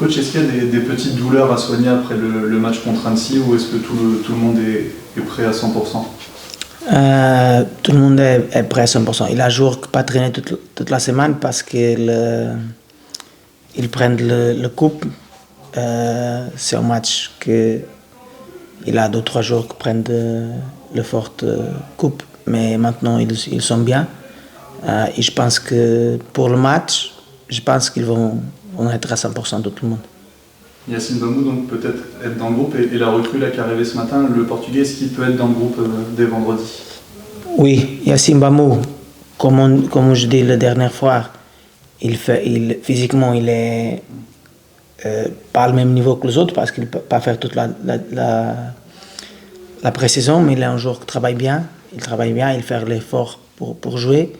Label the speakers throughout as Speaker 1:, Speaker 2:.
Speaker 1: Coach, est-ce qu'il y a des petites douleurs à soigner après le match contre Annecy ou est-ce que tout le monde est prêt à 100%?
Speaker 2: Tout le monde est prêt à 100%. Il a jour que pas traîné toute la semaine parce qu'ils prennent le coupe. C'est un match qu'il a 2-3 jours qu'ils prennent le forte coupe. Mais maintenant, ils sont bien. Et je pense que pour le match, je pense qu'ils vont être à 100% de tout le monde.
Speaker 1: Yacine Bamou, donc peut-être être dans le groupe et la recrue là qui est arrivée ce matin, le Portugais, est-ce qu'il peut être dans le groupe dès vendredi?
Speaker 2: Oui, Yacine Bamou, comme je dis la dernière fois, physiquement il est pas au même niveau que les autres parce qu'il ne peut pas faire toute la pré-saison, mais il est un joueur qui travaille bien, il fait l'effort pour jouer.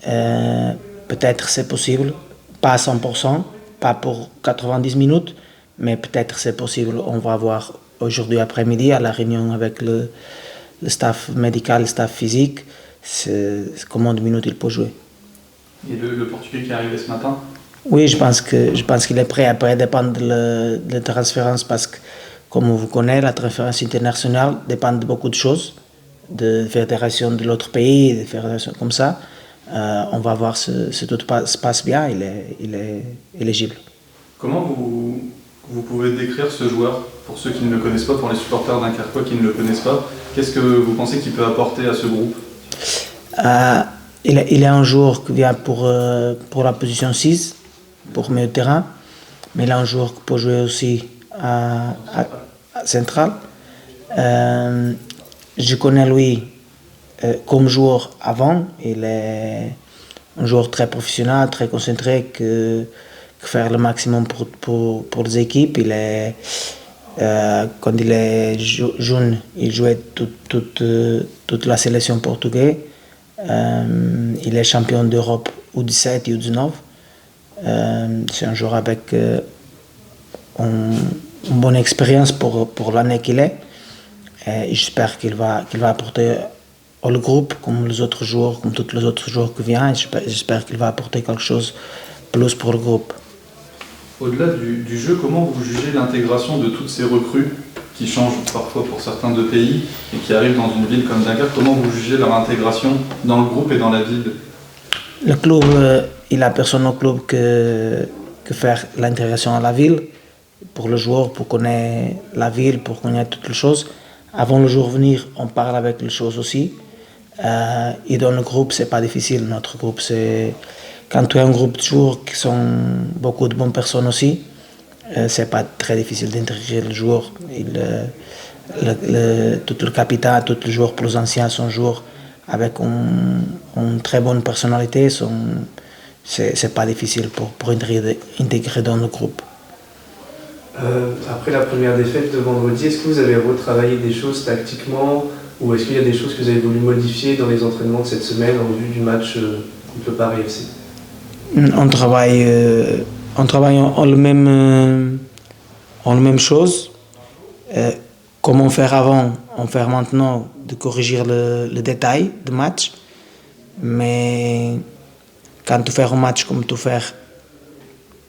Speaker 2: Peut-être c'est possible, pas à 100%, pas pour 90 minutes, mais peut-être c'est possible. On va voir aujourd'hui après-midi à la réunion avec le staff médical, le staff physique, combien de minutes il peut jouer.
Speaker 1: Et le Portugais qui est arrivé ce matin?
Speaker 2: Oui, je pense qu'il est prêt. Après, dépend de la transférence parce que, comme vous connaissez, la transférence internationale dépend de beaucoup de choses, de fédération de l'autre pays, de fédération comme ça. On va voir si tout se passe bien, il est éligible.
Speaker 1: Comment vous pouvez décrire ce joueur pour ceux qui ne le connaissent pas, pour les supporters d'Unkerquois qui ne le connaissent pas? Qu'est-ce que vous pensez qu'il peut apporter à ce groupe?
Speaker 2: Il est un joueur qui vient pour la position 6, pour milieu de terrain, mais il est un joueur qui peut jouer aussi à central. Je connais lui comme joueur avant, il est un joueur très professionnel, très concentré, qui fait le maximum pour les équipes. Quand il est jeune, il jouait toute la sélection portugaise. Il est champion d'Europe U17 et U19. C'est un joueur avec une bonne expérience pour l'année qu'il est. Et j'espère qu'il va apporter au groupe comme les autres joueurs, comme tous les autres joueurs qui viennent. J'espère qu'il va apporter quelque chose de plus pour le groupe.
Speaker 1: Au-delà du jeu, comment vous jugez l'intégration de toutes ces recrues qui changent parfois pour certains de pays et qui arrivent dans une ville comme Dunkerque? Comment vous jugez leur intégration dans le groupe et dans la ville?
Speaker 2: Le club, il a personne au club que faire l'intégration à la ville. Pour le joueur, pour connaître la ville, pour connaître toutes les choses. Avant le jour venir, on parle avec les choses aussi. Et dans le groupe, c'est pas difficile. Notre groupe, c'est quand tu as un groupe de joueurs qui sont beaucoup de bonnes personnes aussi, c'est pas très difficile d'intégrer le joueur. Tout le capitaine, tous les joueurs plus anciens sont joueurs avec une très bonne personnalité. C'est pas difficile pour intégrer dans le groupe.
Speaker 3: Après la première défaite de vendredi, est-ce que vous avez retravaillé des choses tactiquement ou est-ce qu'il y a des choses que vous avez voulu modifier dans les entraînements de cette semaine en vue du match contre le Paris FC?
Speaker 2: On travaille en la même chose. Comment faire avant, on fait maintenant de corriger le détail du match. Mais quand tu fais un match comme tu fais,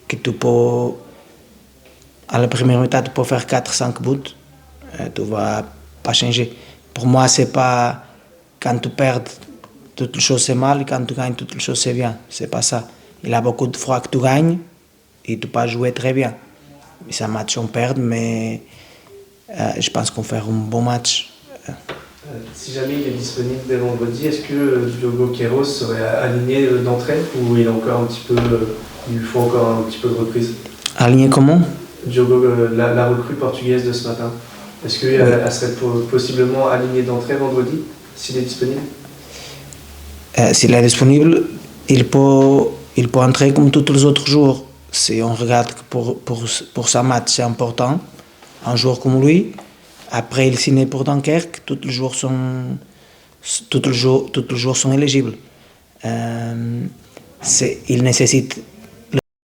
Speaker 2: que tu peux, à la première mi-temps, tu peux faire 4-5 buts, tu ne vas pas changer. Pour moi, c'est pas quand tu perds, toutes les choses c'est mal, et quand tu gagnes, toutes les choses c'est bien. C'est pas ça. Il y a beaucoup de fois que tu gagnes et tu peux pas jouer très bien. C'est un match on perd, mais je pense qu'on fait un bon match.
Speaker 3: Si jamais il est disponible dès vendredi, est-ce que Diogo Queiroz serait aligné d'entrée ou il lui faut encore un petit peu de reprise?
Speaker 2: Aligné comment?
Speaker 3: Diogo, la recrue portugaise de ce matin. Est-ce qu'elle serait possiblement alignée d'entrée vendredi, s'il est disponible?
Speaker 2: S'il est disponible, il peut entrer comme tous les autres jours. Si on regarde que pour sa match, c'est important. Un joueur comme lui, après il signe pour Dunkerque, tous les joueurs sont éligibles. Il nécessite